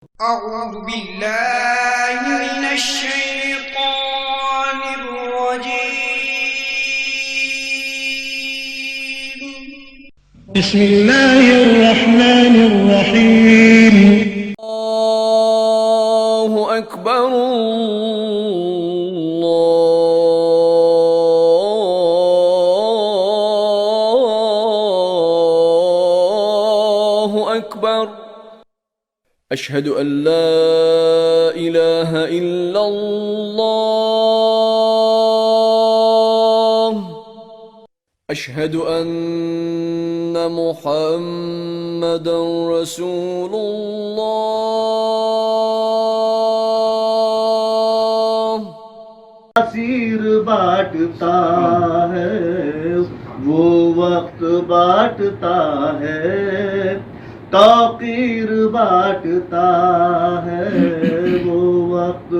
أعوذ بالله من الشيطان الرجيم. بسم الله الرحمن الرحيم. الله أكبر الله أكبر أشهد أن لا إله إلا الله أشهد أن محمدا رسول الله تاثیر بانٹتا ہے وہ وقت بانٹتا ہے توقیر بانٹتا ہے وہ وقت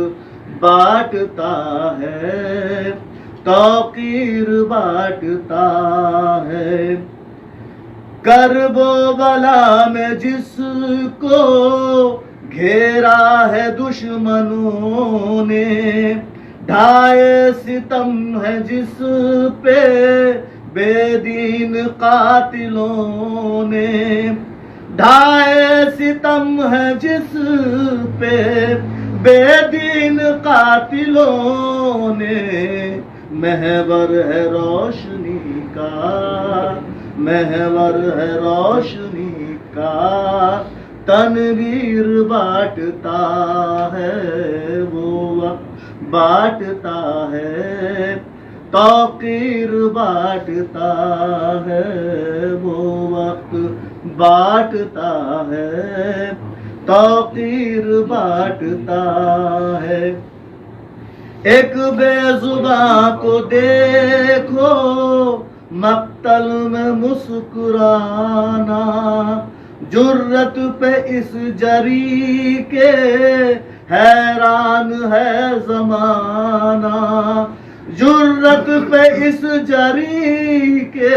بانٹتا ہے توقیر بانٹتا ہے کرب و بلا میں جس کو گھیرا ہے دشمنوں نے ڈھائے ستم ہے جس پہ بے دین قاتلوں نے ڈھائے ستم ہے جس پہ بے دین قاتلوں نے محور ہے روشنی کا محور ہے روشنی کا تنویر بانٹتا ہے وہ وقت بانٹتا ہے توقیر بانٹتا ہے وہ وقت بانٹتا ہے توقیر بانٹتا ہے ایک بے زباں کو دیکھو مقتل میں مسکرانا جرت پہ اس جری کے حیران ہے زمانہ جرت پہ اس جری کے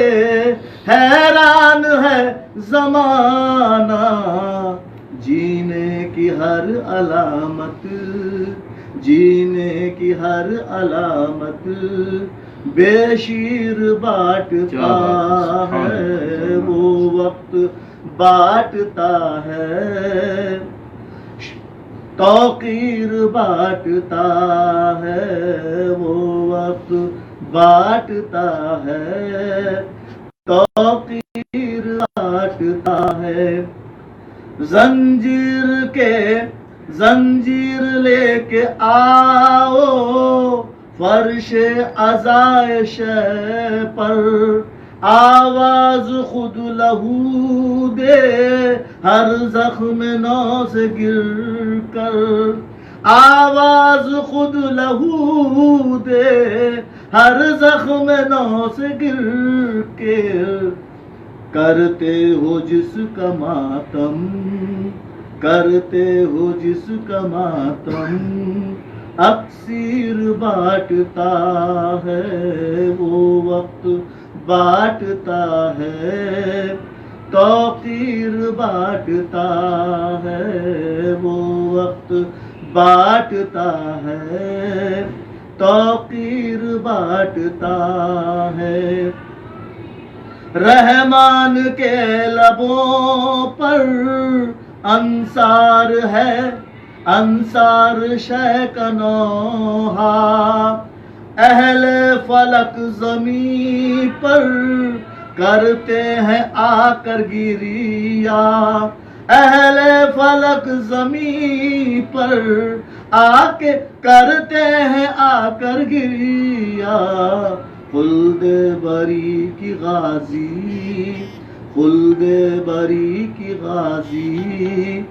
حیران ہے زمانہ جینے کی ہر علامت جینے کی ہر علامت بے شیر بانٹتا ہے وہ وقت بانٹتا ہے توقیر بانٹتا ہے وہ وقت بانٹتا ہے توقیر بانٹتا ہے زنجیر لے کے آؤ فرش عزائش پر آواز خود لہو دے ہر زخم نو سے گر کر آواز خود لہو دے ہر زخم نو سے گر کے کرتے ہو جس کا ماتم کرتے ہو جس کا ماتم اکسیر بانٹتا ہے وہ وقت بانٹتا ہے توقیر بانٹتا ہے وہ وقت بانٹتا ہے توقیر بانٹتا ہے رحمان کے لبوں پر انصار ہے انصار شہ کا نوحہ اہل فلک زمین پر کرتے ہیں آ کر گریا اہل فلک زمین پر آ کے کرتے ہیں آ کر گریا خلد بری کی غازی خلد بری کی غازی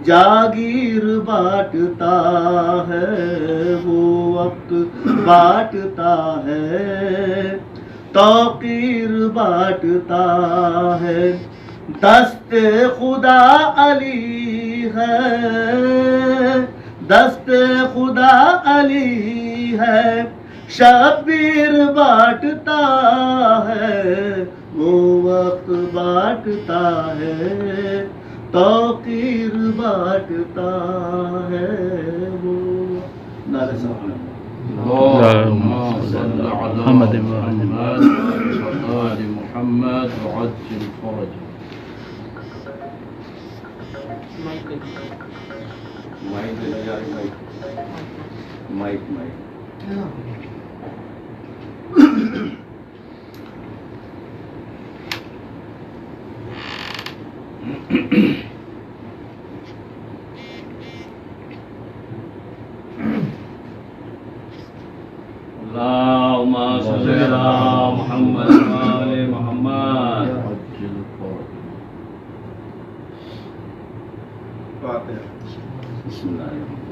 جاگیر بانٹتا ہے وہ وقت بانٹتا ہے توقیر بانٹتا ہے دست خدا علی ہے دست خدا علی ہے شبیر بانٹتا ہے وہ وقت بانٹتا ہے توقیر بانٹتا ہے وہ. نعرہ صاحب اللهم صل على محمد وآل محمد وعجل فرجه. اللهم صل على محمد وآل محمد وعجل فرجه. بسم الله الرحمن الرحيم.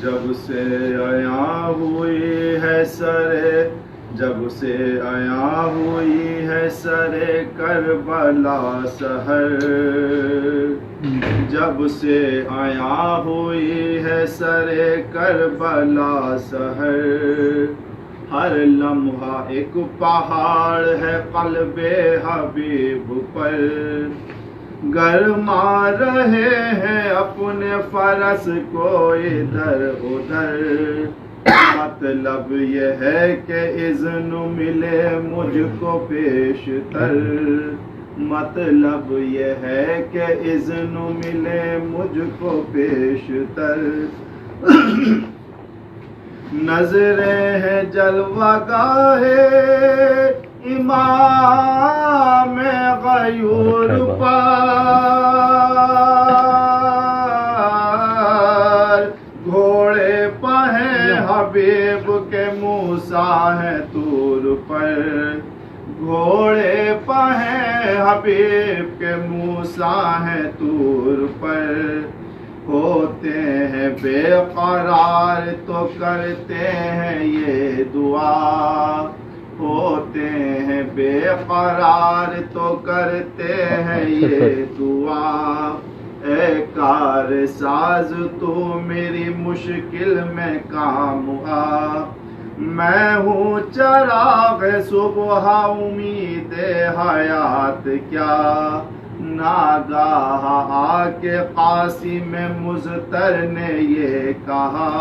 جب سے عیاں ہوئی ہے سرے، جب سے عیاں ہوئی ہے سرے کربلا سحر، جب سے عیاں ہوئی ہے سرے کربلا سحر، ہر لمحہ ایک پہاڑ ہے قلب حبیب پر، گرما رہے ہیں اپنے فرس کو ادھر ادھر، مطلب یہ ہے کہ اذن ملے مجھ کو پیشتر، مطلب یہ ہے کہ اذن ملے مجھ کو پیشتر، نظریں ہیں جلوہ گاہے امام غیور پر، گھوڑے پہیں حبیب کے موسیٰ ہیں طور پر، گھوڑے پہیں حبیب کے موسیٰ ہیں طور پر، ہوتے ہیں بے قرار تو کرتے ہیں یہ دعا، ہوتے ہیں بے قرار تو کرتے ہیں یہ دعا، اے کار ساز تو میری مشکل میں کام آ، میں ہوں چراغ صبح امید حیات کیا، ناگاہ آ کے قاسم مضطر نے یہ کہا،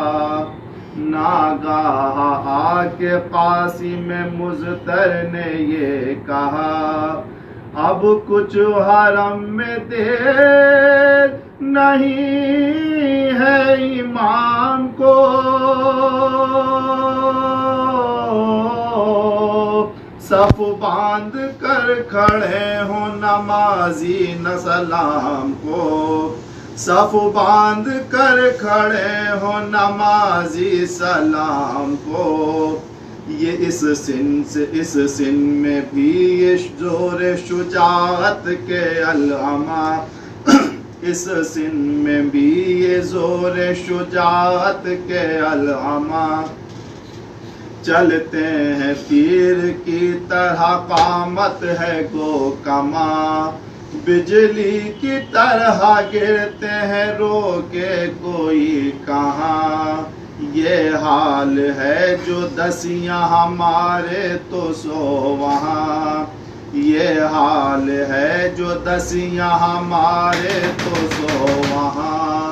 ناگاہ آ کے قاسم مضطر نے یہ کہا، اب کچھ حرم میں دیر نہیں ہے امام کو، صف باندھ کر کھڑے ہوں نمازی نہ سلام کو، صف باندھ کر کھڑے ہوں نمازی سلام کو، یہ اس سن میں بھی یہ زور شجاعت کے علامہ، اس سن میں بھی یہ زور شجاعت کے علامہ، چلتے ہیں تیر کی طرح قامت ہے گو کما، بجلی کی طرح گرتے ہیں رو کے کوئی کہاں، یہ حال ہے جو دسیاں ہمارے تو سو وہاں، یہ حال ہے جو دسیاں ہمارے تو سو وہاں،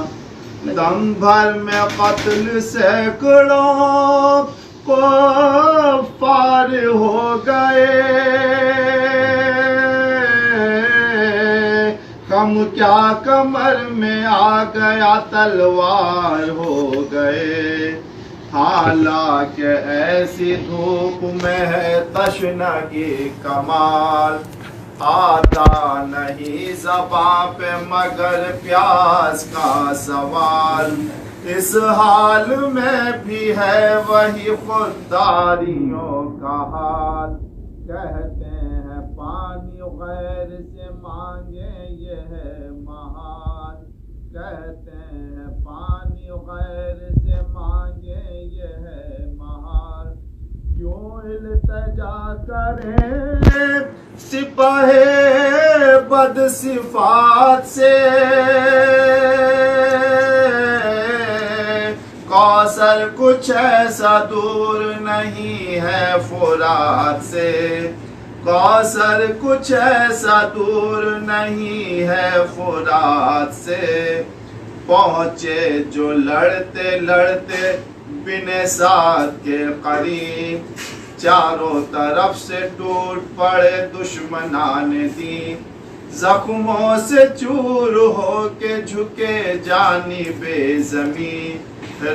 دم بھر میں قتل سینکڑوں کفار ہو گئے، ہم کیا کمر میں آ گیا تلوار ہو گئے، حالانکہ ایسی دھوپ میں ہے تشنگی کمال، آتا نہیں زباں پہ مگر پیاس کا سوال، اس حال میں بھی ہے وہی خودداریوں کا حال، کہتے ہیں پانی غیر سے مانگیں یہ ہے محال، کہتے ہیں پانی غیر سے مانگیں یہ ہے محال، کیوں التجا کریں سپاہ بد صفات سے، کوثر کچھ ایسا دور نہیں ہے فرات سے، کوثر کچھ ایسا دور نہیں ہے فرات سے، پہنچے جو لڑتے لڑتے بن سعد کے قریب، چاروں طرف سے ٹوٹ پڑے دشمنان دین، زخموں سے چور ہو کے جھکے جانب زمین،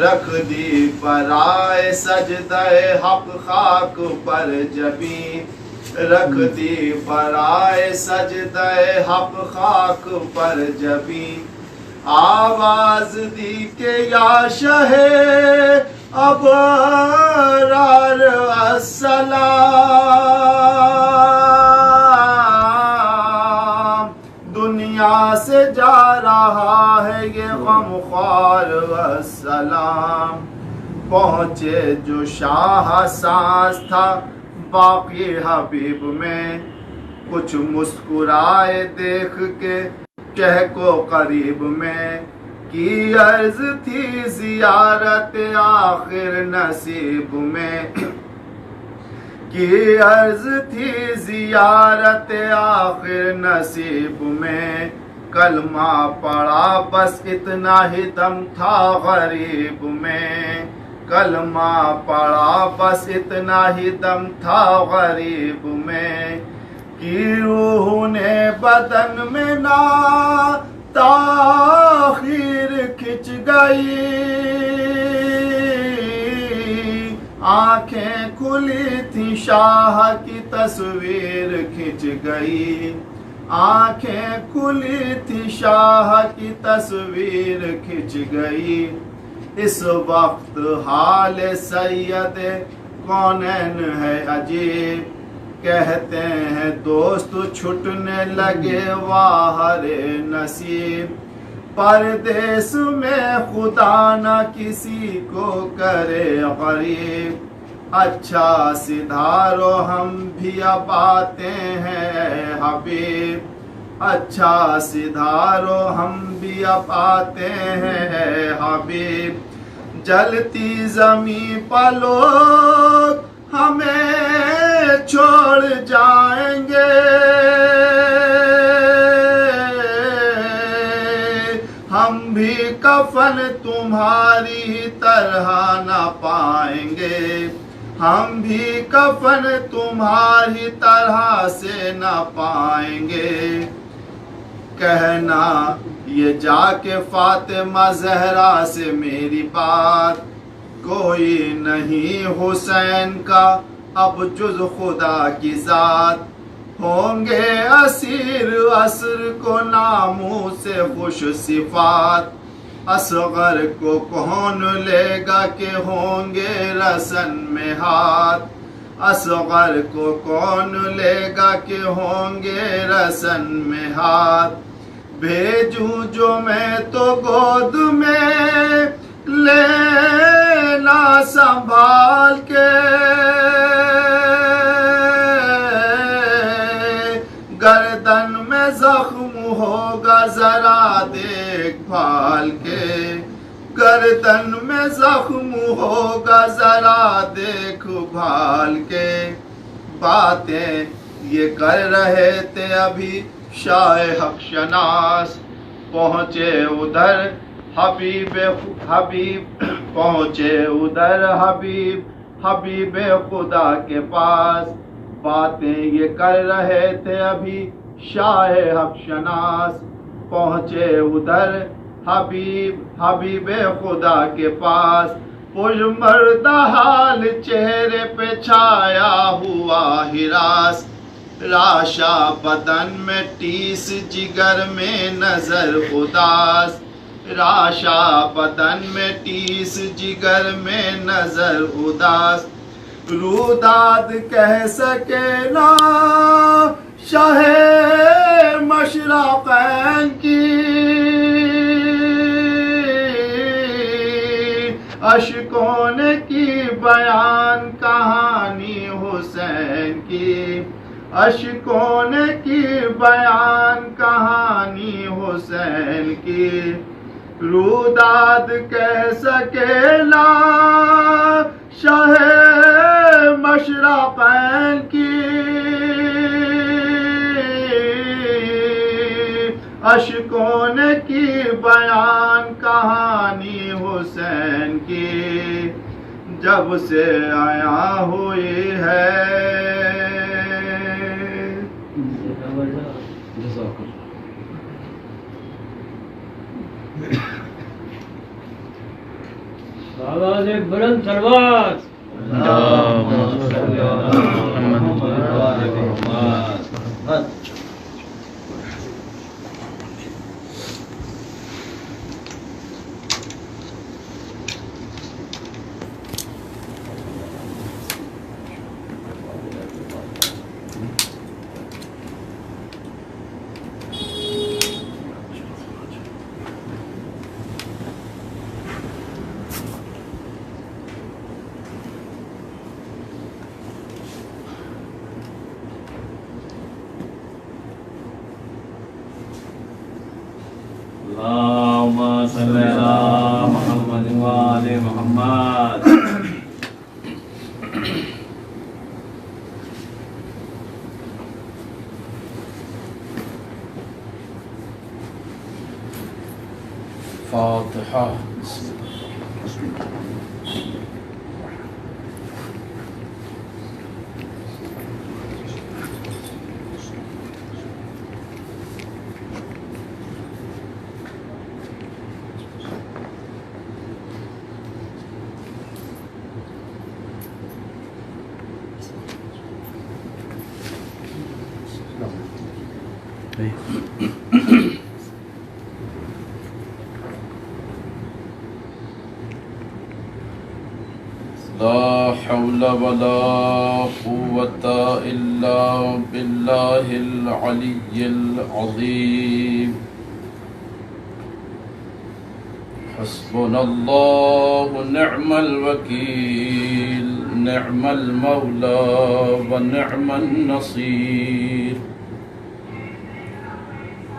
رکھ دی برائے سجدہ حق خاک پر جبین، رکھ دی برائے سجدہ حق خاک پر جبین، آواز دی کہ یا شہ ابرار السلام، دنیا سے جا رہا ہے یہ غم خوار السلام، پہنچے جو شاہ سانس تھا باقی حبیب میں، کچھ مسکرائے دیکھ کے کہہ کو قریب میں، کی عرض تھی زیارت آخر نصیب میں، کی عرض تھی زیارت آخر نصیب میں، کلمہ پڑا بس اتنا ہی دم تھا غریب میں، کلمہ پڑا بس اتنا ہی دم تھا غریب میں، کی روح نے بدن میں نہ تاخیر کھچ گئی، آنکھیں کھلی تھی شاہ کی تصویر کھچ گئی، آنکھیں کھلی تھی شاہ کی تصویر کھچ گئی، اس وقت حال سید کونین ہے عجیب، کہتے ہیں دوست چھٹنے لگے واہر نصیب، پردیس میں خدا نہ کسی کو کرے غریب، اچھا سدھارو ہم بھی اب آتے ہیں حبیب، اچھا سدھارو ہم بھی اب آتے ہیں حبیب، جلتی زمین پر لوگ ہمیں چھوڑ جائیں گے، ہم بھی کفن تمہاری طرح نہ پائیں گے، ہم بھی کفن تمہاری طرح سے نہ پائیں گے، کہنا یہ جا کے فاطمہ زہرا سے میری بات، کوئی نہیں حسین کا اب جز خدا کی ذات، ہوں گے اسیر عصر کو ناموں سے خوش صفات، اصغر کو کون لے گا کہ ہوں گے رسن میں ہاتھ، اصغر کو کون لے گا کہ ہوں گے رسن میں ہاتھ، بھیجوں جو میں تو گود میں لینا سنبھال کے، گردن میں زخم ہوگا ذرا دیکھ بھال کے، گردن میں زخم ہوگا ذرا دیکھ بھال کے، باتیں یہ کر رہے تھے ابھی شاہ حق شناس، پہنچے ادھر حبیب پہنچے ادھر حبیب خدا کے پاس، باتیں یہ کر رہے تھے ابھی شاہ حق شناس، پہنچے ادھر حبیب خدا کے پاس، پرمردہ حال چہرے پہ چھایا ہوا ہراس، راشا بدن میں ٹیس جگر میں نظر اداس، راشا بدن میں ٹیس جگر میں نظر اداس، روداد کہہ سکے نا شاہ مشرقین کی اشکوں نے کی بیان کہانی حسین کی اشکوں نے کی بیان کہانی حسین کی روداد کہہ سکے لا شاہ مشرقین کی اشکوں نے کی بیان کہانی حسین کی جب سے آیا ہوئی ہے آواز بلند سلوات اللهم صل على محمد وآل محمد. فاتحة. لا حول ولا قوة إلا بالله العلي العظيم. حسبنا الله ونعم الوكيل، نعم المولى ونعم النصير.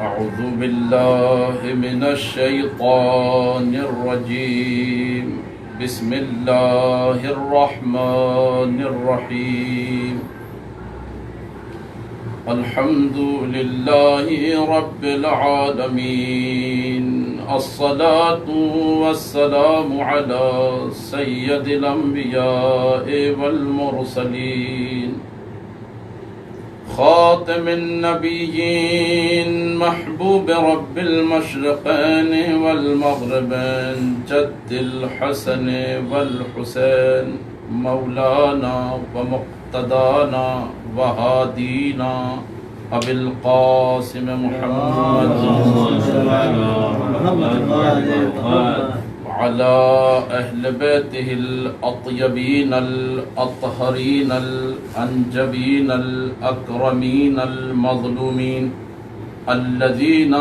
أعوذ بالله من الشيطان الرجيم. بسم الله الرحمن الرحيم. الحمد لله رب العالمين. الصلاة والسلام على سيد الأنبياء والمرسلين، خاتم النبيين، محبوب رب المشرقين والمغربين، جد الحسن والحسين، مولانا ومقتدانا وهادينا أبي القاسم محمد وعلى أهل بيته الأطيبين الأطهرين الأنجبين الأكرمين المظلومين، الذين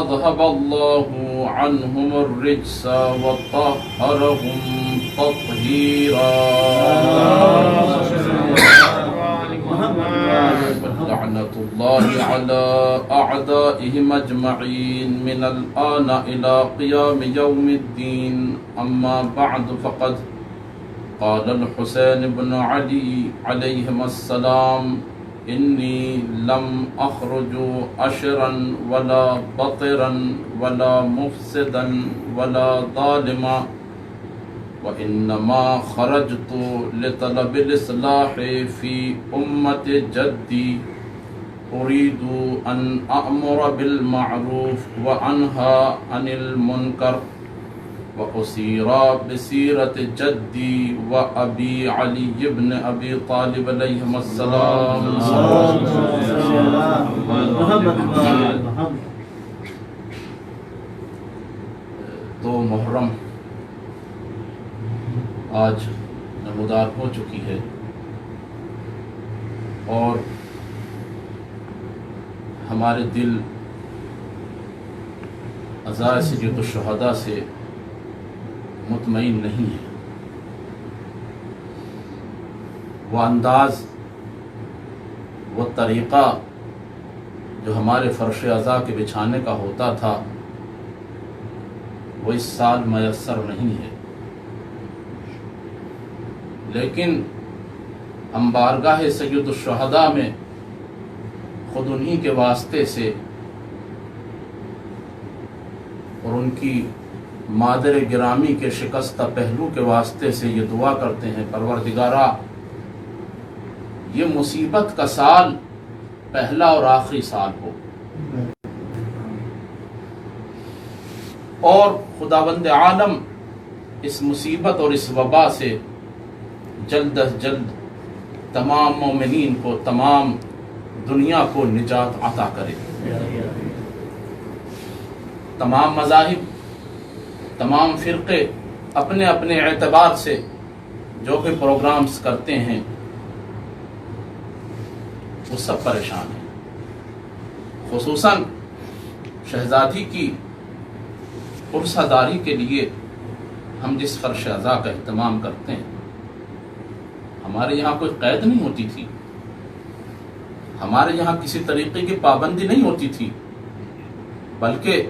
أذهب الله عنهم الرجس وطهرهم تطهيرا. لعنة الله على أعدائهم أجمعين من الآن إلى قيام يوم الدين. أما بعد، فقد قال الحسين بن علي عليهما السلام: إني لم أخرج أشرا ولا بطرا ولا مفسدا ولا ظالما، وإنما خرجت لطلب الإصلاح في أمة جدي، أريد أن أأمر بالمعروف وأنهى عن المنكر، وأسير بسيرة جدي وأبي علي بن أبي طالب عليهما السلام. تو محرم آج نمودار ہو چکی ہے، اور ہمارے دل عزائے سید الشہداء سے مطمئن نہیں ہے. وہ انداز، وہ طریقہ جو ہمارے فرش عزا کے بچھانے کا ہوتا تھا وہ اس سال میسر نہیں ہے. لیکن ہم بارگاہ سید الشہداء میں خود انہی کے واسطے سے اور ان کی مادر گرامی کے شکستہ پہلو کے واسطے سے یہ دعا کرتے ہیں، پروردگارا یہ مصیبت کا سال پہلا اور آخری سال ہو، اور خداوند عالم اس مصیبت اور اس وبا سے جلد از جلد تمام مومنین کو، تمام دنیا کو نجات عطا کرے. تمام مذاہب، تمام فرقے اپنے اپنے اعتبار سے جو بھی پروگرامز کرتے ہیں وہ سب پریشان ہیں. خصوصاً شہزادی کی عرصہ داری کے لیے ہم جس فرش عزا کا اہتمام کرتے ہیں، ہمارے یہاں کوئی قید نہیں ہوتی تھی، ہمارے یہاں کسی طریقے کی پابندی نہیں ہوتی تھی، بلکہ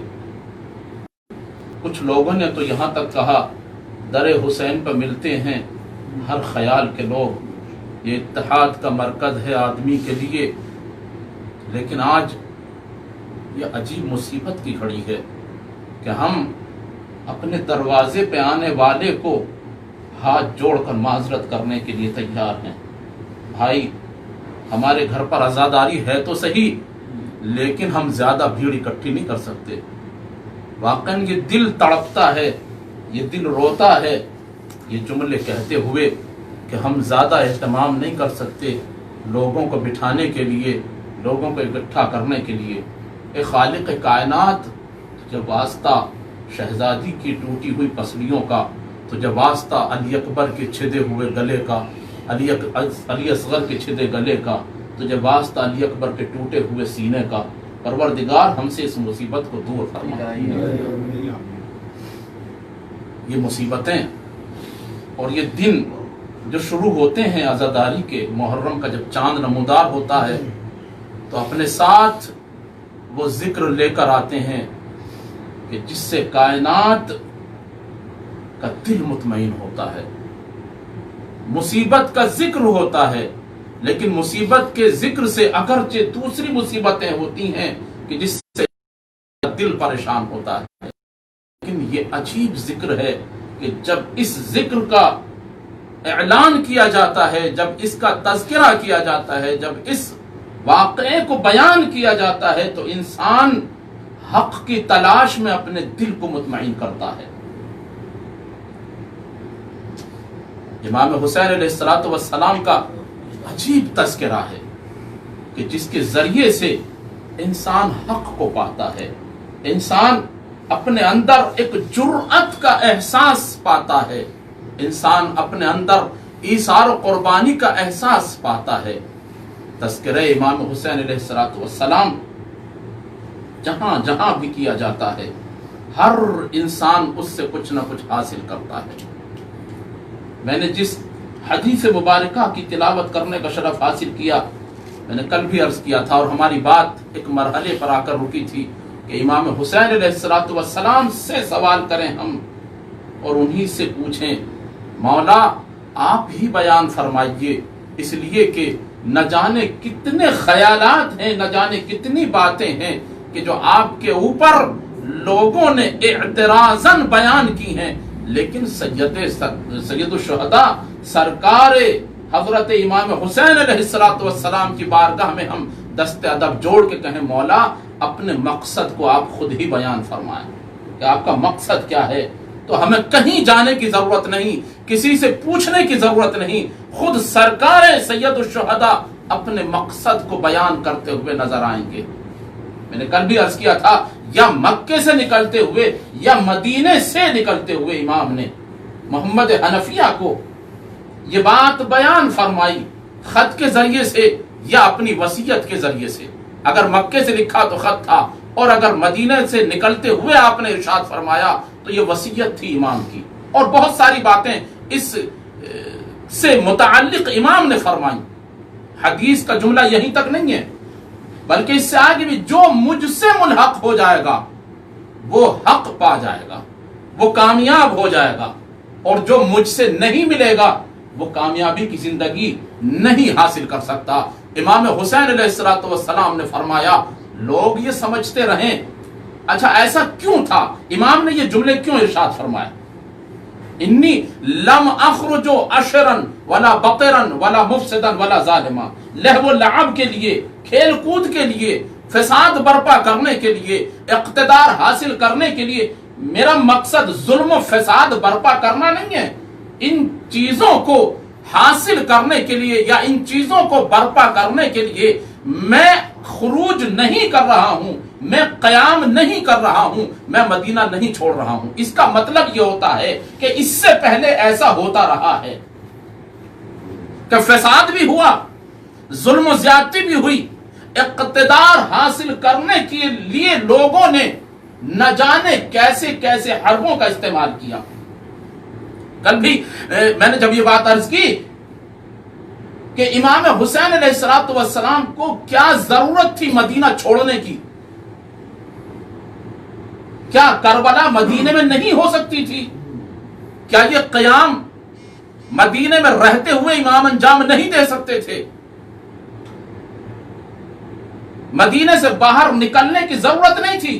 کچھ لوگوں نے تو یہاں تک کہا در حسین پر ملتے ہیں ہر خیال کے لوگ، یہ اتحاد کا مرکز ہے آدمی کے لیے. لیکن آج یہ عجیب مصیبت کی گھڑی ہے کہ ہم اپنے دروازے پہ آنے والے کو ہاتھ جوڑ کر معذرت کرنے کے لیے تیار ہیں. بھائی ہمارے گھر پر عزاداری ہے تو صحیح، لیکن ہم زیادہ بھیڑ اکٹھی نہیں کر سکتے. واقعاً یہ دل تڑپتا ہے، یہ دل روتا ہے یہ جملے کہتے ہوئے کہ ہم زیادہ اہتمام نہیں کر سکتے لوگوں کو بٹھانے کے لیے، لوگوں کو اکٹھا کرنے کے لیے. اے خالق کائنات، جب واسطہ شہزادی کی ٹوٹی ہوئی پسلیوں کا، تو جب واسطہ علی اکبر کے چھدے ہوئے گلے کا، علی اصغر کے چھدے گلے کا، تو جب واسطہ علی اکبر کے ٹوٹے ہوئے سینے کا، پروردگار ہم سے اس مصیبت کو دور فرما. یہ مصیبتیں اور یہ دن جو شروع ہوتے ہیں عزاداری کے، محرم کا جب چاند نمودار ہوتا ہے تو اپنے ساتھ وہ ذکر لے کر آتے ہیں کہ جس سے کائنات کا دل مطمئن ہوتا ہے. مصیبت کا ذکر ہوتا ہے، لیکن مصیبت کے ذکر سے اگرچہ دوسری مصیبتیں ہوتی ہیں کہ جس سے دل پریشان ہوتا ہے، لیکن یہ عجیب ذکر ہے کہ جب اس ذکر کا اعلان کیا جاتا ہے، جب اس کا تذکرہ کیا جاتا ہے، جب اس واقعے کو بیان کیا جاتا ہے، تو انسان حق کی تلاش میں اپنے دل کو مطمئن کرتا ہے. امام حسین علیہ السلام کا عجیب تذکرہ ہے کہ جس کے ذریعے سے انسان حق کو پاتا ہے، انسان اپنے اندر ایک جرأت کا احساس پاتا ہے، انسان اپنے اندر ایثار و قربانی کا احساس پاتا ہے. تذکرہ امام حسین علیہ السلام جہاں جہاں بھی کیا جاتا ہے، ہر انسان اس سے کچھ نہ کچھ حاصل کرتا ہے. میں نے جس حدیث مبارکہ کی تلاوت کرنے کا شرف حاصل کیا، میں نے کل بھی عرض کیا تھا، اور ہماری بات ایک مرحلے پر آ کر رکی تھی کہ امام حسین علیہ السلام سے سوال کریں ہم اور انہی سے پوچھیں مولا آپ ہی بیان فرمائیے، اس لیے کہ نہ جانے کتنے خیالات ہیں، نہ جانے کتنی باتیں ہیں کہ جو آپ کے اوپر لوگوں نے اعتراضاً بیان کی ہیں، لیکن سید الشہداء سرکار حضرت امام حسین علیہ السلام کی بارگاہ میں ہم دست ادب جوڑ کے کہیں مولا اپنے مقصد کو آپ خود ہی بیان فرمائیں کہ آپ کا مقصد کیا ہے. تو ہمیں کہیں جانے کی ضرورت نہیں، کسی سے پوچھنے کی ضرورت نہیں، خود سرکار سید الشہداء اپنے مقصد کو بیان کرتے ہوئے نظر آئیں گے. میں نے کل بھی عرض کیا تھا، یا مکے سے نکلتے ہوئے یا مدینے سے نکلتے ہوئے امام نے محمد حنفیہ کو یہ بات بیان فرمائی، خط کے ذریعے سے یا اپنی وصیت کے ذریعے سے اگر مکے سے لکھا تو خط تھا، اور اگر مدینہ سے نکلتے ہوئے آپ نے ارشاد فرمایا تو یہ وصیت تھی امام کی. اور بہت ساری باتیں اس سے متعلق امام نے فرمائی. حدیث کا جملہ یہیں تک نہیں ہے، بلکہ اس سے آگے بھی جو مجھ سے ملحق ہو جائے گا وہ حق پا جائے گا، وہ کامیاب ہو جائے گا، اور جو مجھ سے نہیں ملے گا وہ کامیابی کی زندگی نہیں حاصل کر سکتا. امام حسین علیہ السلام نے فرمایا لوگ یہ سمجھتے رہیں اچھا ایسا کیوں تھا، امام نے یہ جملے کیوں ارشاد فرمایا، انی لم اخرج عشرا ولا بطرا ولا مفسدا ولا ظالما، لہو و لعب کے لیے، کھیل کود کے لیے، فساد برپا کرنے کے لیے، اقتدار حاصل کرنے کے لیے، میرا مقصد ظلم و فساد برپا کرنا نہیں ہے. ان چیزوں کو حاصل کرنے کے لیے یا ان چیزوں کو برپا کرنے کے لیے میں خروج نہیں کر رہا ہوں، میں قیام نہیں کر رہا ہوں، میں مدینہ نہیں چھوڑ رہا ہوں. اس کا مطلب یہ ہوتا ہے کہ اس سے پہلے ایسا ہوتا رہا ہے کہ فساد بھی ہوا، ظلم و زیادتی بھی ہوئی، اقتدار حاصل کرنے کے لیے لوگوں نے نہ جانے کیسے کیسے حربوں کا استعمال کیا. کل بھی میں نے جب یہ بات عرض کی کہ امام حسین علیہ السلام کو کیا ضرورت تھی مدینہ چھوڑنے کی، کیا کربلا مدینے میں نہیں ہو سکتی تھی، کیا یہ قیام مدینے میں رہتے ہوئے امام انجام نہیں دے سکتے تھے، مدینے سے باہر نکلنے کی ضرورت نہیں تھی،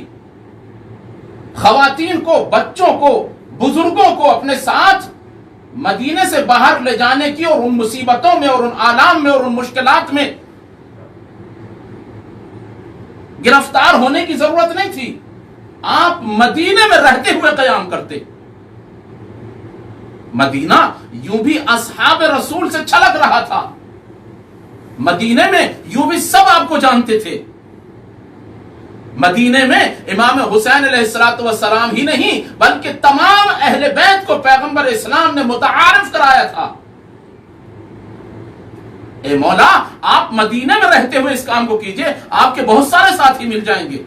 خواتین کو، بچوں کو، بزرگوں کو اپنے ساتھ مدینے سے باہر لے جانے کی اور ان مصیبتوں میں اور ان آلام میں اور ان مشکلات میں گرفتار ہونے کی ضرورت نہیں تھی. آپ مدینے میں رہتے ہوئے قیام کرتے. مدینہ یوں بھی اصحاب رسول سے چھلک رہا تھا، مدینے میں یوں بھی سب آپ کو جانتے تھے، مدینے میں امام حسین علیہ السلام ہی نہیں بلکہ تمام اہل بیت کو پیغمبر اسلام نے متعارف کرایا تھا. اے مولا آپ مدینے میں رہتے ہوئے اس کام کو کیجئے، آپ کے بہت سارے ساتھی مل جائیں گے،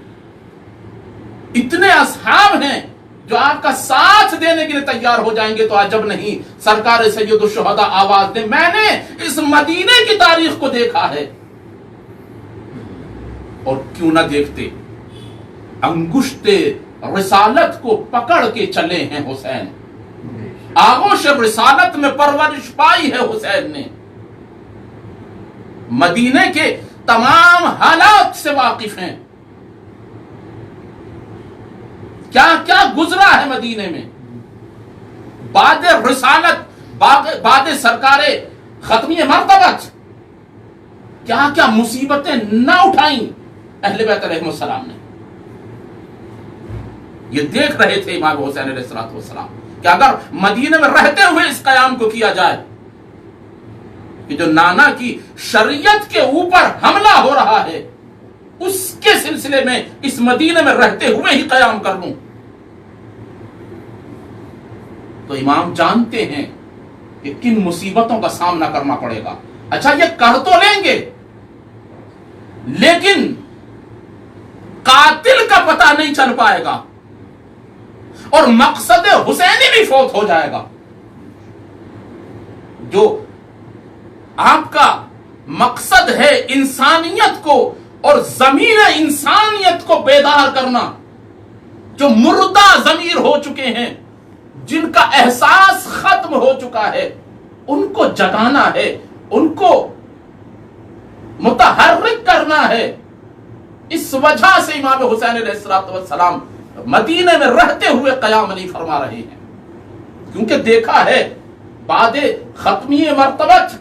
اتنے اصحاب ہیں جو آپ کا ساتھ دینے کے لیے تیار ہو جائیں گے. تو عجب نہیں سرکار سید الشہداء آواز دیں میں نے اس مدینے کی تاریخ کو دیکھا ہے. اور کیوں نہ دیکھتے، انگشت رسالت کو پکڑ کے چلے ہیں حسین، آغوش رسالت میں پرورش پائی ہے حسین نے، مدینے کے تمام حالات سے واقف ہیں، کیا کیا گزرا ہے مدینے میں، بعد رسالت، بعد سرکار ختمی مرتبت کیا کیا مصیبتیں نہ اٹھائیں اہل بیت علیہ السلام نے. یہ دیکھ رہے تھے امام حسین علیہ السلام کہ اگر مدینے میں رہتے ہوئے اس قیام کو کیا جائے کہ جو نانا کی شریعت کے اوپر حملہ ہو رہا ہے اس کے سلسلے میں اس مدینے میں رہتے ہوئے ہی قیام کر لوں. تو امام جانتے ہیں کہ کن مصیبتوں کا سامنا کرنا پڑے گا. اچھا یہ کر تو لیں گے لیکن قاتل کا پتہ نہیں چل پائے گا اور مقصد حسینی بھی فوت ہو جائے گا. جو آپ کا مقصد ہے انسانیت کو اور ضمیر انسانیت کو بیدار کرنا، جو مردہ ضمیر ہو چکے ہیں، جن کا احساس ختم ہو چکا ہے، ان کو جگانا ہے، ان کو متحرک کرنا ہے. اس وجہ سے امام حسین علیہ السلام مدینے میں رہتے ہوئے قیام نہیں فرما رہے ہیں، کیونکہ دیکھا ہے بعد ختمی مرتبت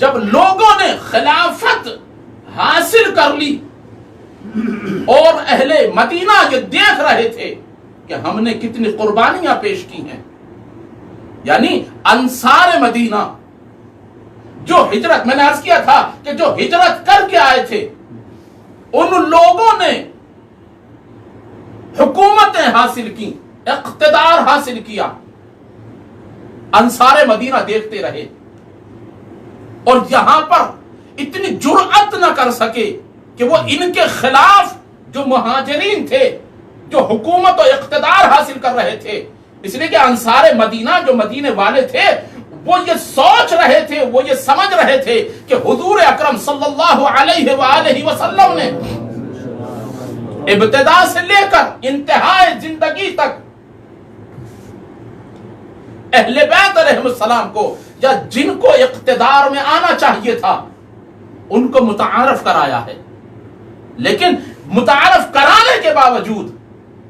جب لوگوں نے خلافت حاصل کر لی اور اہل مدینہ یہ دیکھ رہے تھے کہ ہم نے کتنی قربانیاں پیش کی ہیں، یعنی انصار مدینہ جو ہجرت، میں نے عرض کیا تھا کہ جو ہجرت کر کے آئے تھے ان لوگوں نے حکومتیں حاصل کی، اقتدار حاصل کیا، انصار مدینہ دیکھتے رہے اور یہاں پر اتنی جرأت نہ کر سکے کہ وہ ان کے خلاف جو مہاجرین تھے جو حکومت و اقتدار حاصل کر رہے تھے، اس لیے کہ انصار مدینہ جو مدینے والے تھے وہ یہ سوچ رہے تھے، وہ یہ سمجھ رہے تھے کہ حضور اکرم صلی اللہ علیہ وآلہ وسلم نے ابتدا سے لے کر انتہائی زندگی تک اہل بیت علیہ السلام کو یا جن کو اقتدار میں آنا چاہیے تھا ان کو متعارف کرایا ہے، لیکن متعارف کرانے کے باوجود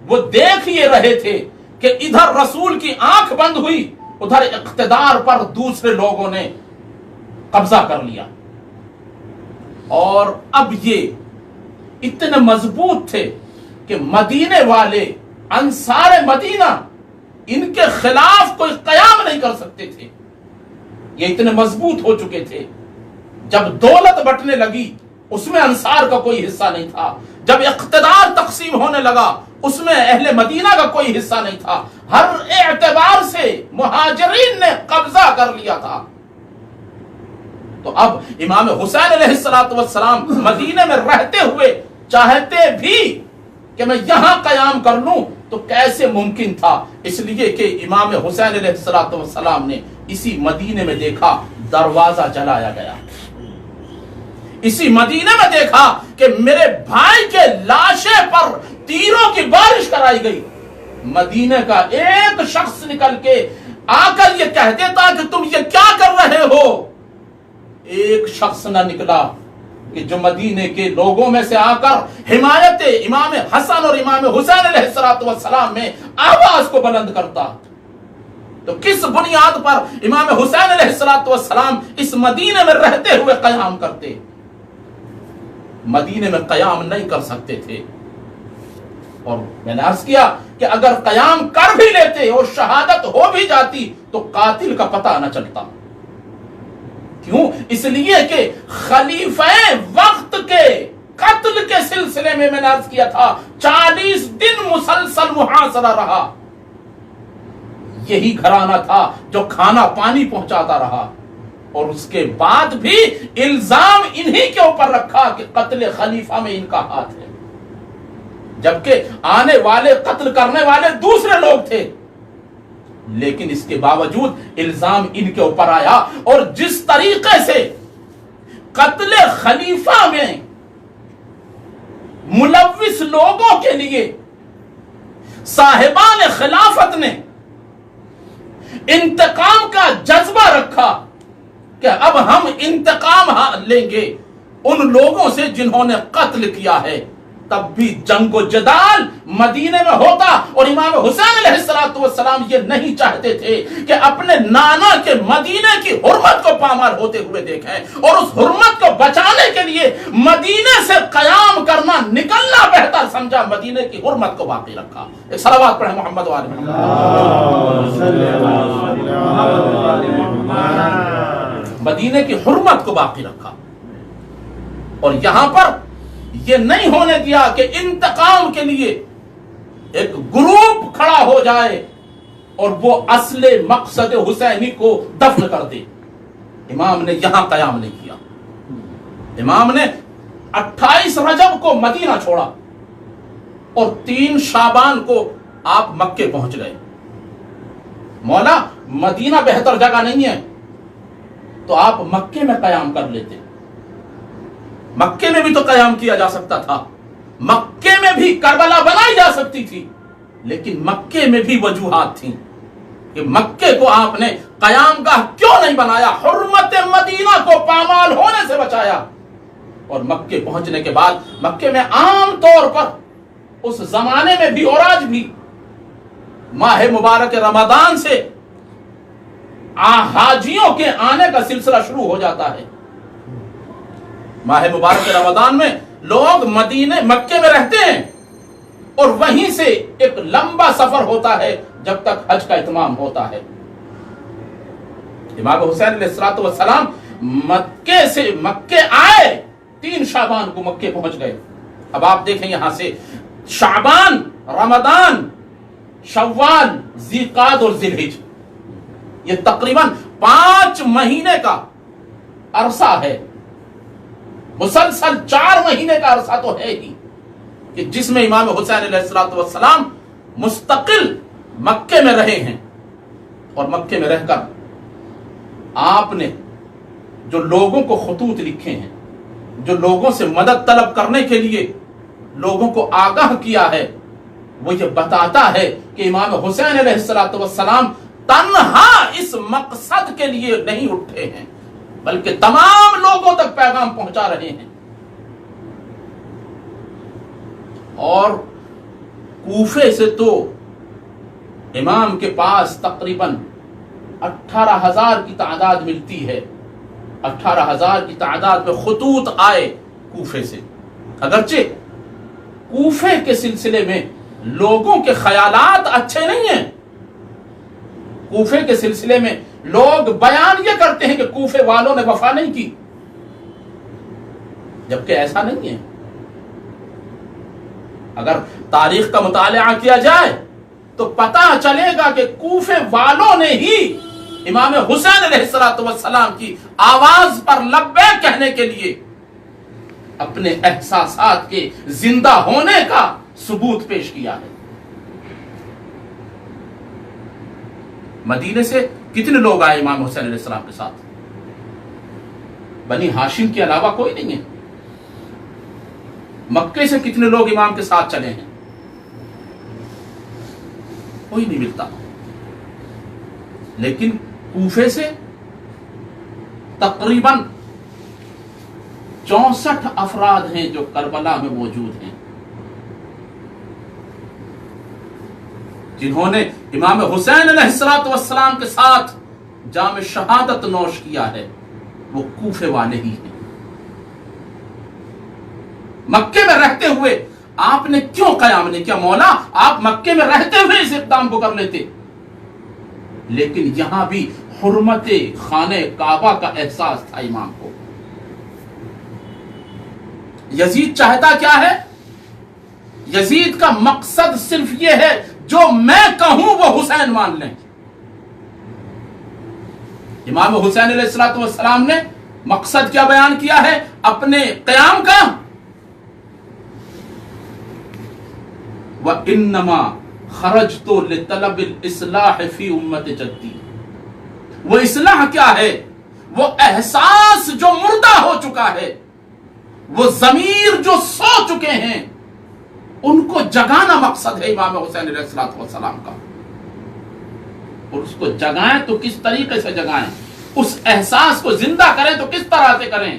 وہ دیکھ یہ رہے تھے کہ ادھر رسول کی آنکھ بند ہوئی، ادھر اقتدار پر دوسرے لوگوں نے قبضہ کر لیا، اور اب یہ اتنے مضبوط تھے کہ مدینے والے انصار مدینہ ان کے خلاف کوئی قیام نہیں کر سکتے تھے، یہ اتنے مضبوط ہو چکے تھے۔ جب دولت بٹنے لگی اس میں انصار کا کوئی حصہ نہیں تھا، جب اقتدار تقسیم ہونے لگا اس میں اہل مدینہ کا کوئی حصہ نہیں تھا، ہر اعتبار سے مہاجرین نے قبضہ کر لیا تھا۔ تو اب امام حسین علیہ السلام مدینے میں رہتے ہوئے چاہتے بھی کہ میں یہاں قیام کر لوں تو کیسے ممکن تھا، اس لیے کہ امام حسین علیہ السلام نے اسی مدینے میں دیکھا دروازہ جلایا گیا، اسی مدینے میں دیکھا کہ میرے بھائی کے لاشے پر تیروں کی بارش کرائی گئی، مدینے کا ایک شخص نکل کے آ کر یہ کہہ دیتا کہ تم یہ کیا کر رہے ہو، ایک شخص نہ نکلا کہ جو مدینے کے لوگوں میں سے آ کر حمایت امام حسن اور امام حسین علیہ السلام میں آواز کو بلند کرتا۔ تو کس بنیاد پر امام حسین علیہ السلام اس مدینے میں رہتے ہوئے قیام کرتے؟ مدینے میں قیام نہیں کر سکتے تھے، اور میں نے عرض کیا کہ اگر قیام کر بھی لیتے اور شہادت ہو بھی جاتی تو قاتل کا پتہ نہ چلتا۔ کیوں؟ اس لیے کہ خلیفہ وقت کے قتل کے سلسلے میں نے عرض کیا تھا 40 دن مسلسل محاصرہ رہا، یہی گھرانہ تھا جو کھانا پانی پہنچاتا رہا، اور اس کے بعد بھی الزام انہی کے اوپر رکھا کہ قتل خلیفہ میں ان کا ہاتھ ہے، جبکہ آنے والے قتل کرنے والے دوسرے لوگ تھے، لیکن اس کے باوجود الزام ان کے اوپر آیا۔ اور جس طریقے سے قتل خلیفہ میں ملوث لوگوں کے لیے صاحبان خلافت نے انتقام کا جذبہ رکھا کہ اب ہم انتقام لیں گے ان لوگوں سے جنہوں نے قتل کیا ہے، تب بھی جنگ و جدال مدینے میں ہوتا، اور امام حسین علیہ السلام یہ نہیں چاہتے تھے کہ اپنے نانا کے مدینے کی حرمت کو پامال ہوتے ہوئے دیکھیں، اور اس حرمت کو بچانے کے لیے مدینے سے قیام کرنا نکلنا بہتر سمجھا، مدینے کی حرمت کو باقی رکھا۔ ایک صلوات پڑھیں محمد و آل محمد۔ مدینے کی حرمت کو باقی رکھا، اور یہاں پر یہ نہیں ہونے دیا کہ انتقام کے لیے ایک گروپ کھڑا ہو جائے اور وہ اصل مقصد حسینی کو دفن کر دے۔ امام نے یہاں قیام نہیں کیا، امام نے 28 رجب کو مدینہ چھوڑا اور 3 شعبان کو آپ مکے پہنچ گئے۔ مولا مدینہ بہتر جگہ نہیں ہے تو آپ مکے میں قیام کر لیتے، مکے میں بھی تو قیام کیا جا سکتا تھا، مکے میں بھی کربلا بنائی جا سکتی تھی، لیکن مکے میں بھی وجوہات تھیں کہ مکے کو آپ نے قیام گاہ کیوں نہیں بنایا، حرمت مدینہ کو پامال ہونے سے بچایا۔ اور مکے پہنچنے کے بعد مکے میں عام طور پر اس زمانے میں بھی اور آج بھی ماہ مبارک رمضان سے حاجیوں کے آنے کا سلسلہ شروع ہو جاتا ہے۔ ماہ مبارک رمضان میں لوگ مکے میں رہتے ہیں اور وہیں سے ایک لمبا سفر ہوتا ہے جب تک حج کا اتمام ہوتا ہے۔ امام حسین علیہ السلام مکے آئے، 3 شعبان کو مکے پہنچ گئے۔ اب آپ دیکھیں یہاں سے شعبان، رمضان، شوال، ذیقعد اور ذیالحج، یہ تقریباً 5 مہینے کا عرصہ ہے۔ مسلسل 4 مہینے کا عرصہ تو ہے ہی کہ جس میں امام حسین علیہ السلام مستقل مکے میں رہے ہیں، اور مکے میں رہ کر آپ نے جو لوگوں کو خطوط لکھے ہیں، جو لوگوں سے مدد طلب کرنے کے لیے لوگوں کو آگاہ کیا ہے، وہ یہ بتاتا ہے کہ امام حسین علیہ السلام تنہا اس مقصد کے لیے نہیں اٹھے ہیں، بلکہ تمام لوگوں تک پیغام پہنچا رہے ہیں۔ اور کوفے سے تو امام کے پاس تقریباً 18,000 کی تعداد ملتی ہے، 18,000 کی تعداد میں خطوط آئے کوفے سے۔ اگرچہ کوفے کے سلسلے میں لوگوں کے خیالات اچھے نہیں ہیں، کوفے کے سلسلے میں لوگ بیان یہ کرتے ہیں کہ کوفے والوں نے وفا نہیں کی، جبکہ ایسا نہیں ہے۔ اگر تاریخ کا مطالعہ کیا جائے تو پتہ چلے گا کہ کوفے والوں نے ہی امام حسین علیہ السلام کی آواز پر لبیک کہنے کے لیے اپنے احساسات کے زندہ ہونے کا ثبوت پیش کیا ہے۔ مدینے سے کتنے لوگ آئے امام حسین علیہ السلام کے ساتھ؟ بنی ہاشم کے علاوہ کوئی نہیں ہے۔ مکے سے کتنے لوگ امام کے ساتھ چلے ہیں؟ کوئی نہیں ملتا۔ لیکن کوفے سے تقریباً 64 افراد ہیں جو کربلا میں موجود ہیں، جنہوں نے امام حسین علیہ السلام کے ساتھ جام شہادت نوش کیا ہے، وہ کوفے والے ہی ہیں۔ مکے میں رہتے ہوئے آپ نے کیوں قیام نہیں کیا؟ مولا آپ مکے میں رہتے ہوئے اس اقدام کو کر لیتے، لیکن یہاں بھی حرمت خانہ کعبہ کا احساس تھا امام کو۔ یزید چاہتا کیا ہے؟ یزید کا مقصد صرف یہ ہے جو میں کہوں وہ حسین مان لیں۔ امام حسین علیہ السلام نے مقصد کیا بیان کیا ہے اپنے قیام کا؟ وَإِنَّمَا خَرَجْتُ لِطَلَبِ الْإِصْلَاحِ فِي أُمَّةِ جَدِّي۔ وہ اصلاح کیا ہے؟ وہ احساس جو مردہ ہو چکا ہے، وہ ضمیر جو سو چکے ہیں، ان کو جگانا مقصد ہے امام حسین علیہ السلام کا۔ اور اس کو جگائیں تو کس طریقے سے جگائیں، اس احساس کو زندہ کریں تو کس طرح سے کریں؟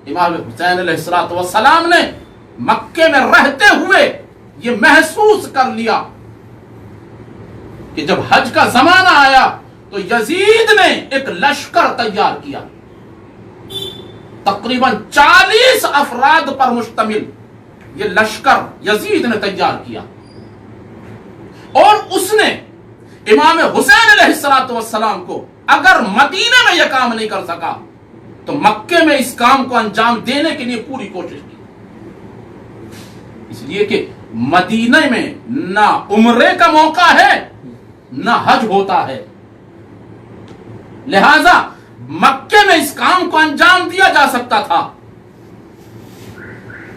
امام حسین علیہ السلام نے مکے میں رہتے ہوئے یہ محسوس کر لیا کہ جب حج کا زمانہ آیا تو یزید نے ایک لشکر تیار کیا، تقریباً 40 افراد پر مشتمل یہ لشکر یزید نے تیار کیا، اور اس نے امام حسین علیہ السلام کو اگر مدینے میں یہ کام نہیں کر سکا تو مکے میں اس کام کو انجام دینے کے لیے پوری کوشش کی، اس لیے کہ مدینے میں نہ عمرے کا موقع ہے نہ حج ہوتا ہے، لہذا مکے میں اس کام کو انجام دیا جا سکتا تھا،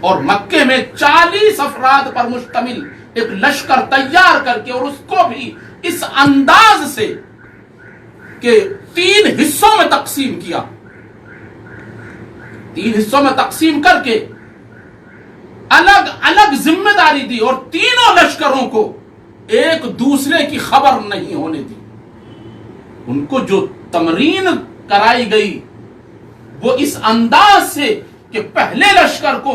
اور مکے میں 40 افراد پر مشتمل ایک لشکر تیار کر کے، اور اس کو بھی اس انداز سے کہ 3 حصوں میں تقسیم کیا، 3 حصوں میں تقسیم کر کے الگ الگ ذمہ داری دی، اور تینوں لشکروں کو ایک دوسرے کی خبر نہیں ہونے دی۔ ان کو جو تمرین کرائی گئی وہ اس انداز سے کہ پہلے لشکر کو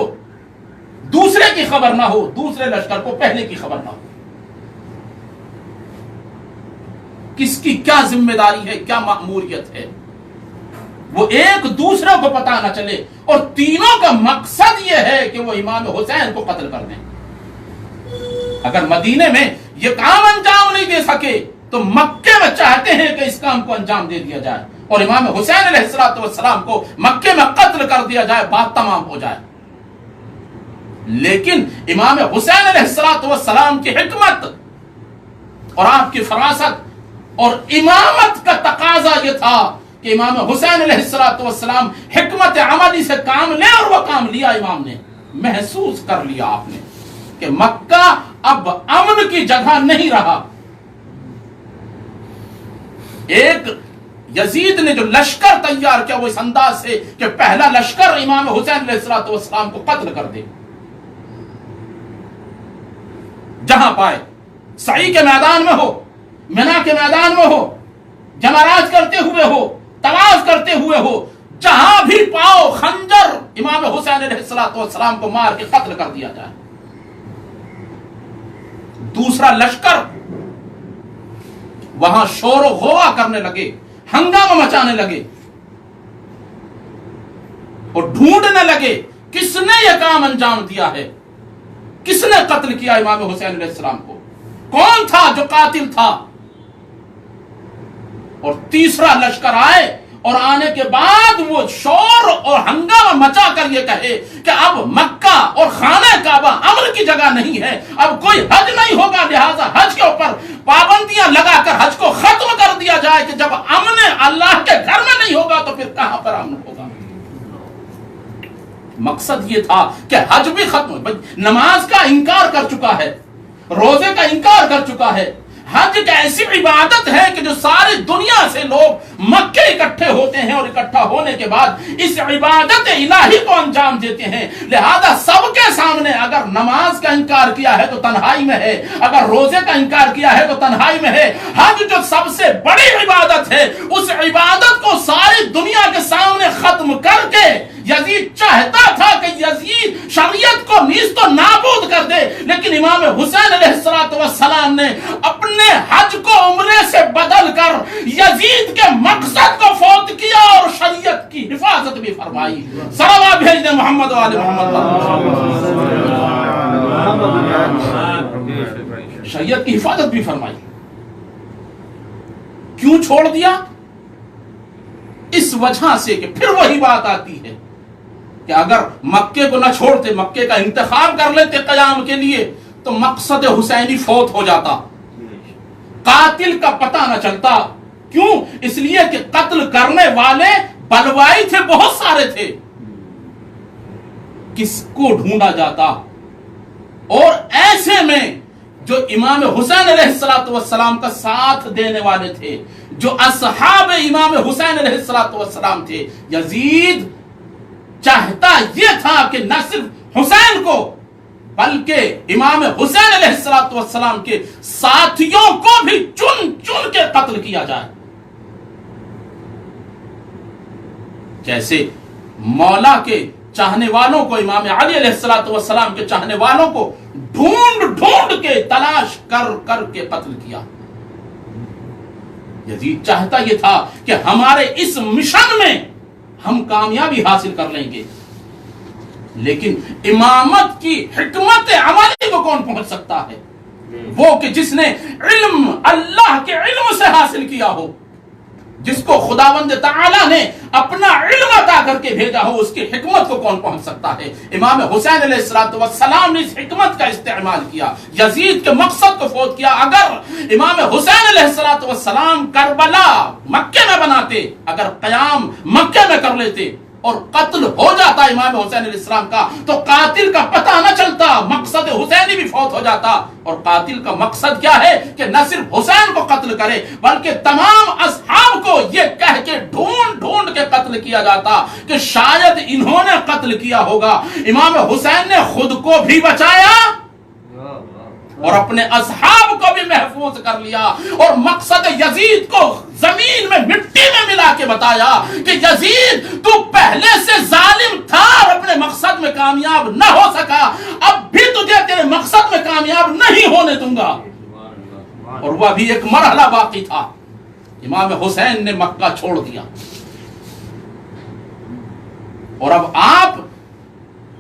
دوسرے کی خبر نہ ہو، دوسرے لشکر کو پہلے کی خبر نہ ہو۔ کس کی کیا ذمہ داری ہے، کیا مأموریت ہے، وہ ایک دوسرے کو پتہ نہ چلے، اور تینوں کا مقصد یہ ہے کہ وہ امام حسین کو قتل کر دیں۔ اگر مدینے میں یہ کام انجام نہیں دے سکے تو مکے میں چاہتے ہیں کہ اس کام کو انجام دے دیا جائے اور امام حسین علیہ السلام کو مکے میں قتل کر دیا جائے، بات تمام ہو جائے۔ لیکن امام حسین علیہ السلام کی حکمت اور آپ کی فراست اور امامت کا تقاضا یہ تھا کہ امام حسین علیہ السلام حکمت عملی سے کام لے، اور وہ کام لیا امام نے. محسوس کر لیا آپ نے کہ مکہ اب امن کی جگہ نہیں رہا. ایک یزید نے جو لشکر تیار کیا وہ اس انداز سے کہ پہلا لشکر امام حسین علیہ السلام کو قتل کر دے. جہاں پائے، سعی کے میدان میں ہو، منا کے میدان میں ہو، جمرات کرتے ہوئے ہو، طواف کرتے ہوئے ہو، جہاں بھی پاؤ خنجر امام حسین علیہ السلام کو مار کے قتل کر دیا جائے. دوسرا لشکر وہاں شور و غوا کرنے لگے، ہنگامہ مچانے لگے اور ڈھونڈنے لگے کس نے یہ کام انجام دیا ہے، کس نے قتل کیا امام حسین علیہ السلام کو، کون تھا جو قاتل تھا. اور تیسرا لشکر آئے اور آنے کے بعد وہ شور اور ہنگامہ مچا کر یہ کہے کہ اب مکہ اور خانہ کعبہ امن کی جگہ نہیں ہے، اب کوئی حج نہیں ہوگا، لہذا حج کے اوپر پابندیاں لگا کر حج کو ختم کر دیا جائے کہ جب امن اللہ کے گھر میں نہیں ہوگا تو پھر کہاں پر امن ہوگا. مقصد یہ تھا کہ حج بھی ختم، نماز کا انکار کر چکا ہے، روزے کا انکار کر چکا ہے. حج ایک ایسی عبادت ہے کہ جو ساری دنیا سے لوگ مکے اکٹھے ہوتے ہیں اور اکٹھا ہونے کے بعد اس عبادت الہی کو انجام دیتے ہیں. لہذا سب کے سامنے اگر نماز کا انکار کیا ہے تو تنہائی میں ہے، اگر روزے کا انکار کیا ہے تو تنہائی میں ہے. حج جو سب سے بڑی عبادت ہے، اس عبادت کو ساری دنیا کے سامنے ختم کر کے یزید چاہتا تھا کہ یزید شریعت کو نیست و نابود کر دے، لیکن امام حسین علیہ السلام نے اپنے حج کو عمرے سے بدل کر یزید کے مقصد کو فوت کیا اور شریعت کی حفاظت بھی فرمائی. صلوات بھیج دیں محمد و آل محمد. شریعت کی حفاظت بھی فرمائی. کیوں چھوڑ دیا؟ اس وجہ سے کہ پھر وہی بات آتی ہے کہ اگر مکے کو نہ چھوڑتے، مکے کا انتخاب کر لیتے قیام کے لیے، تو مقصد حسینی فوت ہو جاتا، قاتل کا پتہ نہ چلتا. کیوں؟ اس لیے کہ قتل کرنے والے بلوائی تھے، بہت سارے تھے. کس کو ڈھونڈا جاتا؟ اور ایسے میں جو امام حسین علیہ السلام کا ساتھ دینے والے تھے، جو اصحاب امام حسین علیہ السلام تھے، یزید چاہتا یہ تھا کہ نہ صرف حسین کو بلکہ امام حسین علیہ السلام کے ساتھیوں کو بھی چن چن کے قتل کیا جائے. جیسے مولا کے چاہنے والوں کو، امام علی علیہ السلام کے چاہنے والوں کو ڈھونڈ ڈھونڈ کے تلاش کر کر کے قتل کیا. یزید چاہتا یہ تھا کہ ہمارے اس مشن میں ہم کامیابی حاصل کر لیں گے، لیکن امامت کی حکمت عملی کو کون پہنچ سکتا ہے؟ وہ کہ جس نے علم اللہ کے علم سے حاصل کیا ہو، جس کو خداوند تعالی نے اپنا علم عطا کر کے بھیجا ہو، اس کی حکمت کو کون پہنچ سکتا ہے؟ امام حسین علیہ السلام نے اس حکمت کا استعمال کیا، یزید کے مقصد کو فوت کیا. اگر امام حسین علیہ السلام کربلا مکے میں بناتے، اگر قیام مکے میں کر لیتے اور قتل ہو جاتا امام حسین علیہ السلام کا، تو قاتل کا پتہ نہ چلتا، مقصد حسینی بھی فوت ہو جاتا. اور قاتل کا مقصد کیا ہے کہ نہ صرف حسین کو قتل کرے بلکہ تمام اصحاب کو یہ کہہ کے ڈھونڈ ڈھونڈ کے قتل کیا جاتا کہ شاید انہوں نے قتل کیا ہوگا. امام حسین نے خود کو بھی بچایا اور اپنے اصحاب کو بھی محفوظ کر لیا، اور مقصد یزید کو زمین میں مٹی میں ملا کے بتایا کہ یزید تو پہلے سے ظالم تھا اور اپنے مقصد میں کامیاب نہ ہو سکا، اب بھی تجھے تیرے مقصد میں کامیاب نہیں ہونے دوں گا. اور وہ بھی ایک مرحلہ باقی تھا. امام حسین نے مکہ چھوڑ دیا اور اب آپ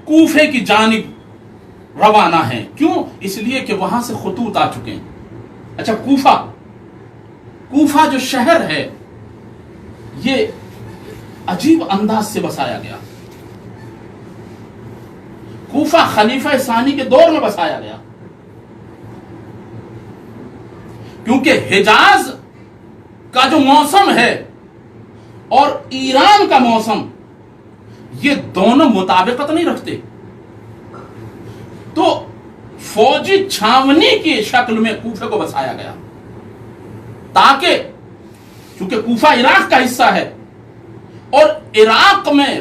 کوفے کی جانب روانہ ہیں. کیوں؟ اس لیے کہ وہاں سے خطوط آ چکے ہیں. اچھا، کوفہ جو شہر ہے یہ عجیب انداز سے بسایا گیا. کوفہ خلیفہ ثانی کے دور میں بسایا گیا، کیونکہ حجاز کا جو موسم ہے اور ایران کا موسم یہ دونوں مطابقت نہیں رکھتے، تو فوجی چھاونی کی شکل میں کوفے کو بسایا گیا تاکہ، چونکہ کوفہ عراق کا حصہ ہے اور عراق میں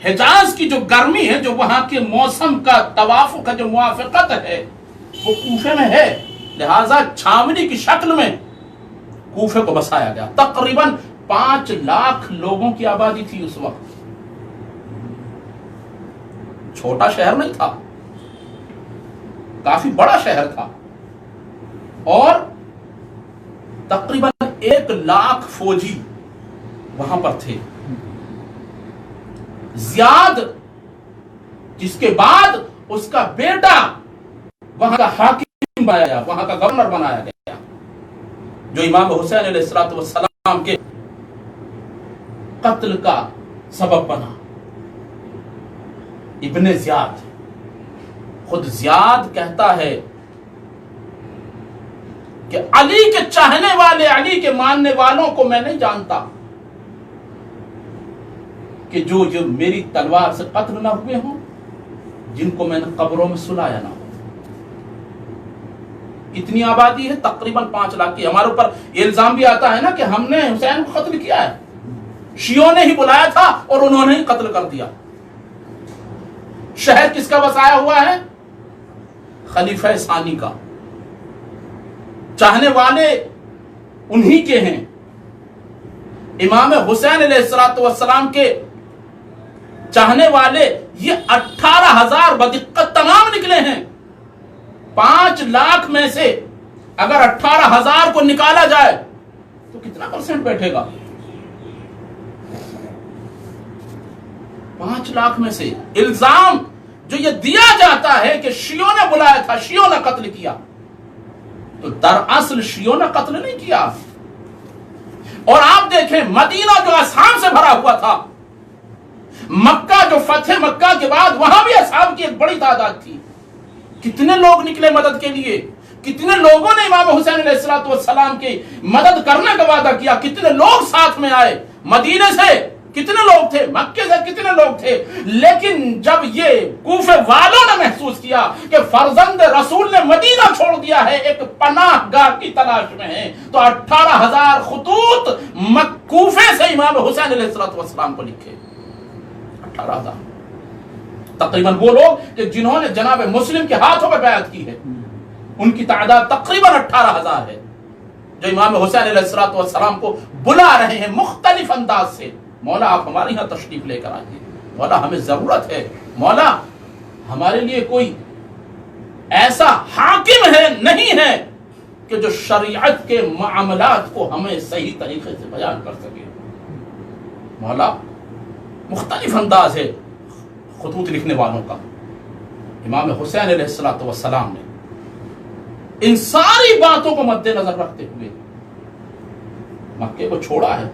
حجاز کی جو گرمی ہے، جو وہاں کے موسم کا توافق ہے، جو موافقت ہے، وہ کوفے میں ہے، لہذا چھاونی کی شکل میں کوفے کو بسایا گیا۔ تقریباً 5 لاکھ لوگوں کی آبادی تھی اس وقت، چھوٹا شہر نہیں تھا، کافی بڑا شہر تھا، اور تقریباً 1 لاکھ فوجی وہاں پر تھے۔ زیاد جس کے بعد اس کا بیٹا وہاں کا حاکم بنایا گیا، وہاں کا گورنر بنایا گیا، جو امام حسین علیہ السلام کے قتل کا سبب بنا۔ ابن زیاد، خود زیاد کہتا ہے کہ علی کے چاہنے والے، علی کے ماننے والوں کو میں نہیں جانتا کہ جو میری تلوار سے قتل نہ ہوئے ہوں، جن کو میں نے قبروں میں سلایا نہ ہو۔ کتنی آبادی ہے؟ تقریباً 5 لاکھ کی۔ ہمارے اوپر یہ الزام بھی آتا ہے نا کہ ہم نے حسین کو قتل کیا ہے، شیعوں نے ہی بلایا تھا اور انہوں نے ہی قتل کر دیا۔ شہر کس کا بسایا ہوا ہے؟ خلیفہ ثانی کا، چاہنے والے انہی کے ہیں۔ امام حسین علیہ السلام کے چاہنے والے یہ 18,000 بدقت تمام نکلے ہیں۔ 5 لاکھ میں سے اگر 18,000 کو نکالا جائے تو کتنا پرسنٹ بیٹھے گا؟ 5 لاکھ میں سے الزام جو یہ دیا جاتا ہے کہ شیعوں نے بلایا تھا، شیعوں نے قتل کیا، تو دراصل شیعوں نے قتل نہیں کیا۔ اور آپ دیکھیں مدینہ جو اصحاب سے بھرا ہوا تھا، مکہ جو فتح مکہ کے بعد وہاں بھی اصحاب کی ایک بڑی تعداد تھی، کتنے لوگ نکلے مدد کے لیے، کتنے لوگوں نے امام حسین علیہ السلام کی مدد کرنے کا وعدہ کیا، کتنے لوگ ساتھ میں آئے، مدینے سے کتنے لوگ تھے، مکے سے کتنے لوگ تھے۔ لیکن جب یہ کوفے والوں نے محسوس کیا کہ فرزند رسول نے مدینہ چھوڑ دیا ہے، ایک پناہ گاہ کی تلاش میں ہے، تو 18,000 خطوط کوفے سے امام حسین علیہ السلام کو لکھے۔ 18,000 تقریباً وہ لوگ کہ جنہوں نے جناب مسلم کے ہاتھوں پہ بیعت کی ہے، ان کی تعداد تقریباً 18,000 ہے، جو امام حسین علیہ السلام کو بلا رہے ہیں مختلف انداز سے۔ مولا آپ ہمارے یہاں تشریف لے کر آئیے، مولا ہمیں ضرورت ہے، مولا ہمارے لیے کوئی ایسا حاکم ہے نہیں ہے کہ جو شریعت کے معاملات کو ہمیں صحیح طریقے سے بیان کر سکے۔ مولا مختلف انداز ہے خطوط لکھنے والوں کا۔ امام حسین علیہ السلام نے ان ساری باتوں کو مد نظر رکھتے ہوئے مکے کو چھوڑا ہے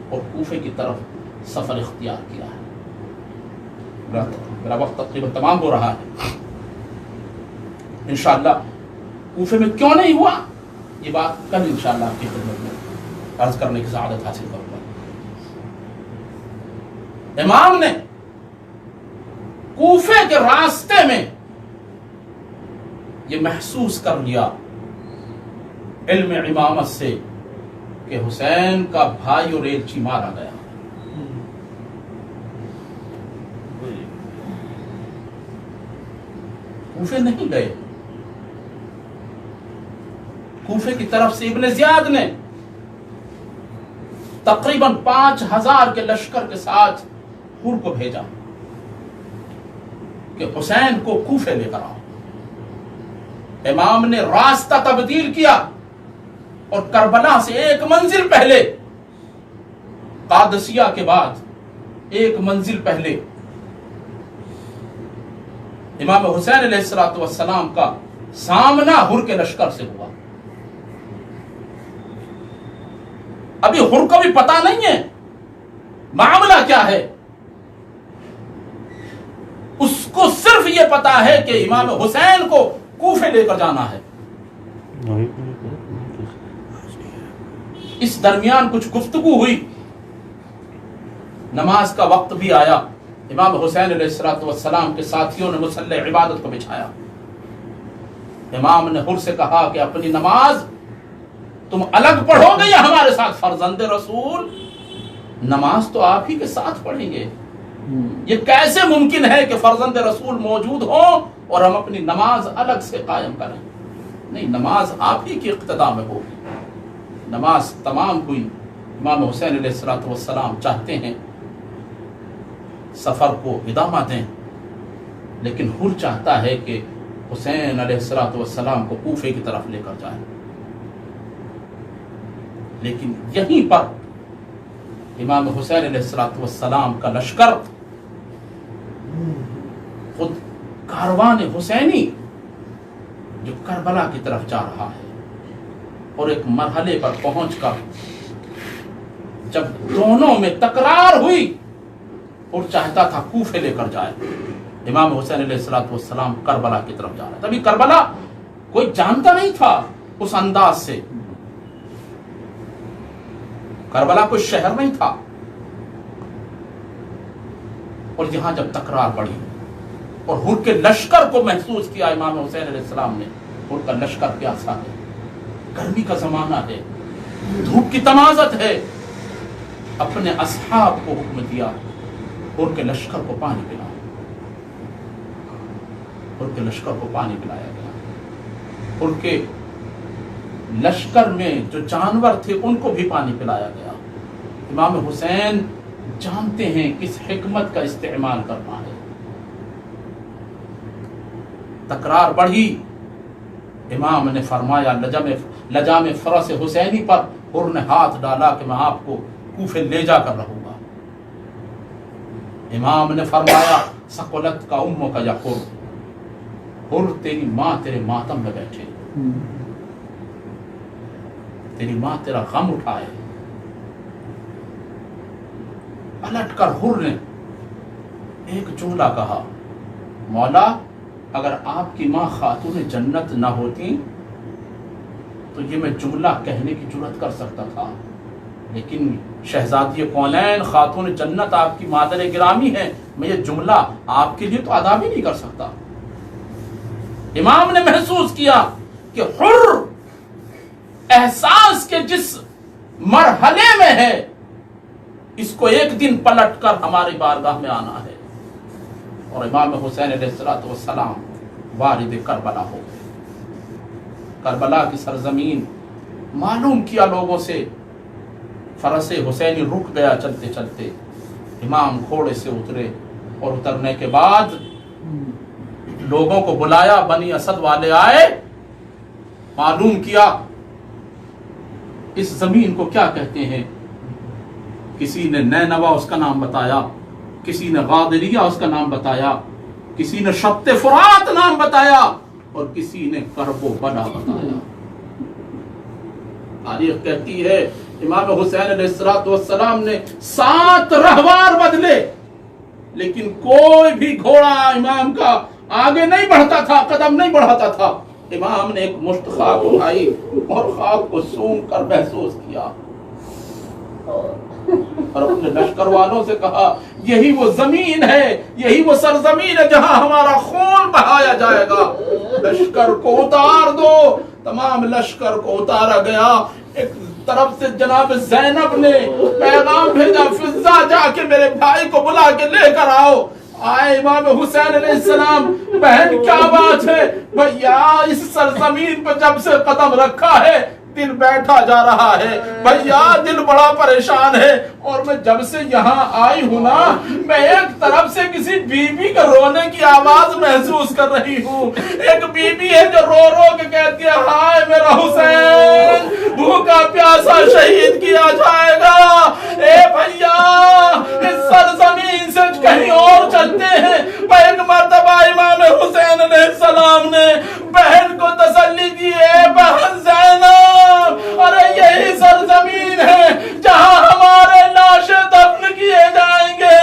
اور کوفے کی طرف سفر اختیار کیا ہے۔ میرا وقت تقریباً تمام ہو رہا ہے، انشاءاللہ کوفے میں کیوں نہیں ہوا یہ بات کل انشاءاللہ آپ کی خدمت میں عرض کرنے کی سعادت حاصل کروں گا۔ امام نے کوفے کے راستے میں یہ محسوس کر لیا علم امامت سے کہ حسین کا بھائی اور ایلچی مارا گیا۔ کوفے نہیں گئے، کوفے کی طرف سے ابن زیاد نے تقریباً 5,000 کے لشکر کے ساتھ حور کو بھیجا کہ حسین کو کوفے لے کر آؤ۔ امام نے راستہ تبدیل کیا اور کربلا سے 1 منزل پہلے، قادسیہ کے بعد 1 منزل پہلے امام حسین علیہ السلام کا سامنا حر کے لشکر سے ہوا۔ ابھی حر کو بھی پتا نہیں ہے معاملہ کیا ہے، اس کو صرف یہ پتا ہے کہ امام حسین کو کوفے لے کر جانا ہے۔ اس درمیان کچھ گفتگو ہوئی نماز کا وقت بھی آیا، امام حسین علیہ السلام کے ساتھیوں نے مصلی عبادت کو بچھایا۔ امام نے حر سے کہا کہ اپنی نماز تم الگ پڑھو گے یا ہمارے ساتھ؟ فرزند رسول نماز تو آپ ہی کے ساتھ پڑھیں گے، یہ کیسے ممکن ہے کہ فرزند رسول موجود ہو اور ہم اپنی نماز الگ سے قائم کریں؟ نہیں، نماز آپ ہی کی اقتدا میں ہوگی۔ نماز تمام ہوئی، امام حسین علیہ السلام چاہتے ہیں سفر کو ادامہ دیں، لیکن حر چاہتا ہے کہ حسین علیہ السلام کو کوفے کی طرف لے کر جائیں۔ لیکن یہیں پر امام حسین علیہ السلام کا لشکر خود کاروان حسینی جو کربلا کی طرف جا رہا ہے، اور ایک مرحلے پر پہنچ کر جب دونوں میں تکرار ہوئی اور چاہتا تھا کوفے لے کر جائے، امام حسین علیہ السلام کربلا کی طرف جا رہا تھا۔ ابھی کربلا کوئی جانتا نہیں تھا اس انداز سے، کربلا کوئی شہر نہیں تھا، اور یہاں جب تکرار بڑھی اور حر کے لشکر کو محسوس کیا امام حسین علیہ السلام نے، حر کا لشکر پیاسا ہے، گرمی کا زمانہ ہے، دھوپ کی تمازت ہے، اپنے اصحاب کو حکم دیا حر کے لشکر کو پانی پلایا۔ حر کے لشکر کو پانی پلایا گیا، حر کے لشکر میں جو جانور تھے ان کو بھی پانی پلایا گیا۔ امام حسین جانتے ہیں کس حکمت کا استعمال کرنا ہے۔ تکرار بڑھی، امام نے فرمایا لجام فرس حسینی پر حر نے ہاتھ ڈالا کہ میں آپ کو کوفے لے جا کر رہوں گا۔ امام نے فرمایا ثقلت کا اموں کا یا حر، حر تیری ماں تیرے ماتم میں بیٹھے، تیری ماں تیرا غم اٹھائے۔ پلٹ کر حر نے ایک جملہ کہا، مولا اگر آپ کی ماں خاتون جنت نہ ہوتی تو یہ میں جملہ کہنے کی جرات کر سکتا تھا، لیکن شہزادی کونین خاتون جنت آپ کی مادر گرامی ہے، میں یہ جملہ آپ کے لیے تو ادا بھی نہیں کر سکتا۔ امام نے محسوس کیا کہ حر احساس کے جس مرحلے میں ہے اس کو ایک دن پلٹ کر ہماری بارگاہ میں آنا ہے، اور امام حسین علیہ السلام وارد کربلا ہو گئے۔ کربلا کی سرزمین معلوم کیا لوگوں سے، فرس حسینی رک گیا چلتے چلتے، امام گھوڑے سے اترے اور اترنے کے بعد لوگوں کو بلایا، بنی اسد والے آئے، معلوم کیا اس زمین کو کیا کہتے ہیں، کسی نے نینوا اس کا نام بتایا، کسی نے غادریہ اس کا نام بتایا، کسی نے شبت فرات نام بتایا، اور کسی نے کرب و بلا بتایا۔ تاریخ کہتی ہے امام حسین علیہ السلام نے 7 رہوار بدلے، لیکن کوئی بھی گھوڑا امام کا آگے نہیں بڑھتا تھا، قدم نہیں بڑھاتا تھا۔ امام نے ایک مشت خاک اٹھائی اور خاک کو سونگ کر محسوس کیا، اور اپنے لشکر والوں سے کہا یہی وہ زمین ہے، یہی وہ سرزمین ہے جہاں ہمارا خون بہایا جائے گا، لشکر کو اتار دو۔ تمام لشکر کو اتارا گیا۔ ایک طرف سے جناب زینب نے پیغام بھیجا، فضہ جا کے میرے بھائی کو بلا کے لے کر آؤ۔ آئے امام حسین علیہ السلام، بہن کیا بات ہے بھیا، اس سرزمین پہ جب سے قدم رکھا ہے دل بیٹھا جا رہا ہے بھیا، دل بڑا پریشان ہے، اور میں جب سے یہاں آئی ہوں نا، میں ایک طرف سے کسی بی بی کے رونے کی آواز محسوس کر رہی ہوں۔ ایک بی بی ہے جو رو رو کے کہتی ہے ہائے میرا حسین، بھوکا پیاسا شہید کیا جائے گا۔ اے بھیا اس سرزمین سے کہیں اور چلتے ہیں۔ ایک مرتبہ امام حسین علیہ السلام نے بہن کو تسلی دی، اے بہن زینب، ارے یہی سرزمین ہے جہاں ہمارے لاشیں دفن کیے جائیں گے۔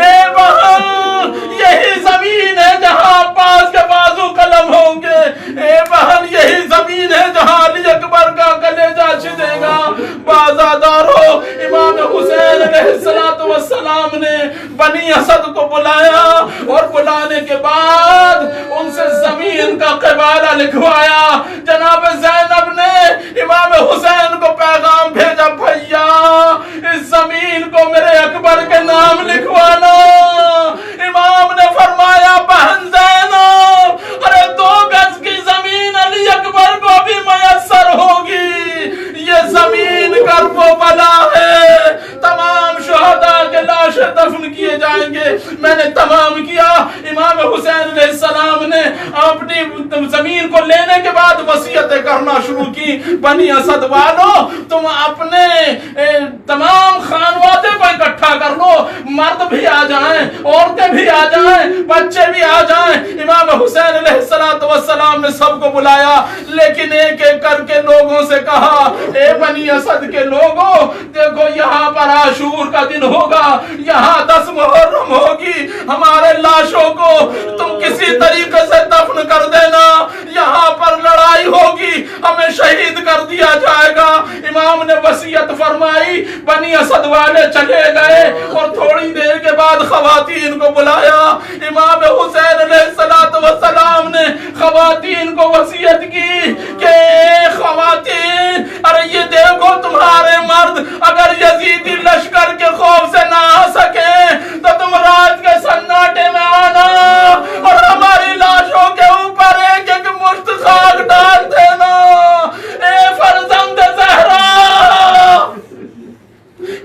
اے بہن یہی زمین ہے جہاں عباس کے بازو قلم ہوں گے۔ اے بہن یہی زمین ہے جہاں علی اکبر کا کلیجہ چھدے گا۔ بازادارو، امام حسین حسین علیہ السلام نے بنی اسد کو بلایا اور بلانے کے بعد ان سے زمین کا قبالہ لکھوایا. جناب زینب نے امام حسین کو پیغام بھیجا, بھیا اس زمین کو میرے اکبر کے نام لکھوانا. امام نے فرمایا بہن زینب, ارے 2 گز کی زمین علی اکبر کو بھی میسر ہوگی, یہ زمین کربلا ہے, تمام شہداء کے لاشیں دفن کیے جائیں گے. میں نے تمام کیا. امام حسین علیہ السلام نے اپنی زمین کو لینے کے بعد وصیتیں کرنا شروع کی. بنی اسد والوں, تم اپنے تمام خانوادے کو اکٹھا کر لو, مرد بھی آ جائیں, عورتیں بھی آ جائیں, بچے بھی آ جائیں. امام حسین علیہ السلام نے سب کو بلایا, لیکن ایک ایک کر کے لوگوں سے کہا, اے بنی اسد کے لوگوں, دیکھو یہاں پر عاشور کا دن ہوگا, یہاں 10 محرم ہوگی, ہمارے لاشوں کو تم کسی طریقے سے دفن کر دینا, یہاں پر لڑائی ہوگی, ہمیں شہید کر دیا جائے گا. امام نے وصیت فرمائی, بنی اسد والے چلے گئے اور تھوڑی دیر کے بعد خواتین کو بلایا. امام حسین علیہ السلام نے خواتین کو وصیت کی کہ خواتین, ارے یہ دیکھو تمہارے مرد اگر یزیدی لشکر کے خوف سے نہ آ سکے تو تم رات کے سناٹے میں آنا اور ہماری لاشوں کے اوپر ایک ایک مشت خاک ڈال دینا. اے فرزند زہرا,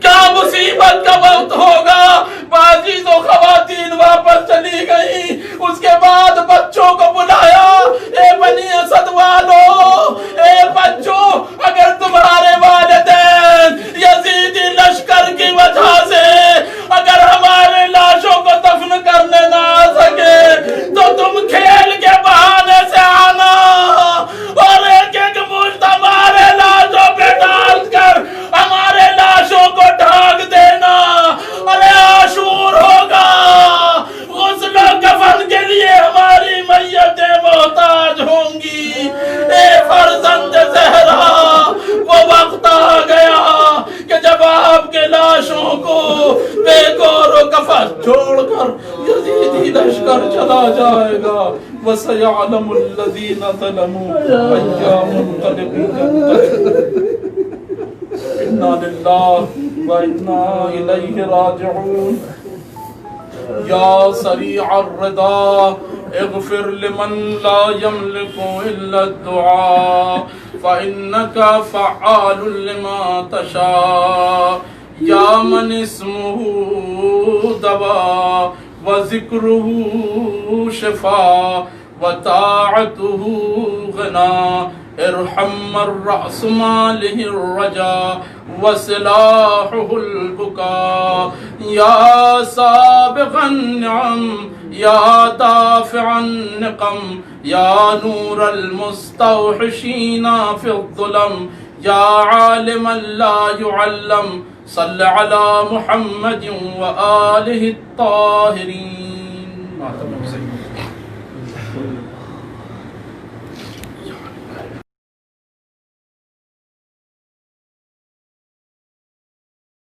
کیا مصیبت کا وقت ہوگا. باجیز و خواتین واپس چلی گئی. اس کے بعد بچوں کو بلایا, اے بنی اسد والو, اے بچوں, اگر تمہارے والدین یزیدی لشکر کی وجہ سے اگر ہمارے لاشوں کو دفن کرنے نہ آ سکے تو تم کھیل کے بہانے سے آنا اور ایک ایک مشت ہمارے لاشوں پہ ڈال کر ہمارے لاشوں کو ڈھانک دینا. ارے عاشور ہوگا, غسل و کفن کے لیے ہماری میتیں محتاج ہوں گی. اے فرزند زہرا, وہ وقت آ گیا کہ جب آپ کے لاشوں کو بے گور و کفن چھوڑ کر یزیدی لشکر چلا جائے گا. وَسَيَعْلَمُ الَّذِينَ ظَلَمُوا أَيَّ مُنقَلِبٍ يَنقَلِبُونَ. اِنَّا لِلَّهِ وَإِنَّا إِلَيْهِ رَاجِعُونَ. یا سریع الرضا اغفر لمن لا يملك إلا الدعاء فإنك فعال لما تشاء. یا من اسمه دوا وذکره شفا وطاعته غنا. ارحم من رأس ماله الرجا وسلاحه البكاء. یا سابغ النعم یا دافع النقم یا نور المستوحشین فی الظلم یا عالم لا يعلم صل علی محمد وآلہ الطاہرین.